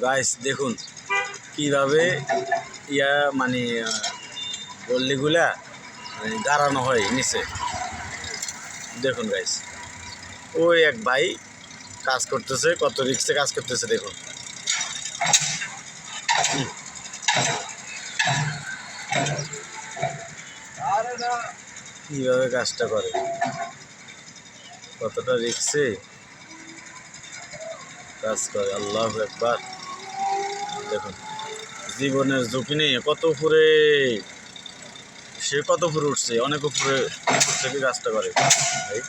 Guys দেখুন কিভাবে মানে গল্লিগুলা গাড়ানো হয় নিচে। দেখুন গাইস, ওই এক ভাই কাজ করতেছে, কত রিক্সে কাজ করতেছে দেখুন। কিভাবে কাজটা করে, কতটা রিক্সে কাজ করে। আল্লাহু আকবার। দেখুন জীবনের ঝুঁকি নিয়ে কত উপরে, সে কত উপরে উঠছে, অনেক উপরে থেকে কাজটা করে ভাই।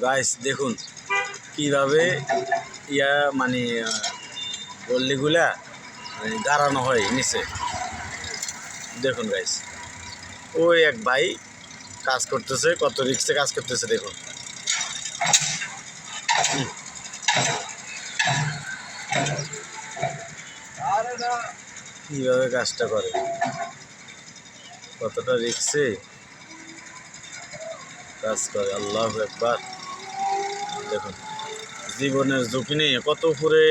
গাইস দেখুন কিভাবে মানে গল্লিগুলা গাড়ানো হয় নিচে। দেখুন গাইস, ওই এক ভাই কাজ করতেছে, কত রিক্সে কাজ করতেছে দেখুন। কিভাবে কাজটা করে, কতটা রিক্সে কাজ করে। আল্লাহু আকবার। দেখুন জীবনের ঝুঁকি নিয়ে কত উপরে,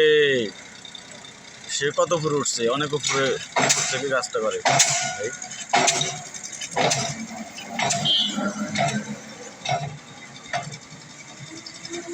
সে কত উপরে উঠছে, অনেক উপরে থেকে কাজটা করে ভাই।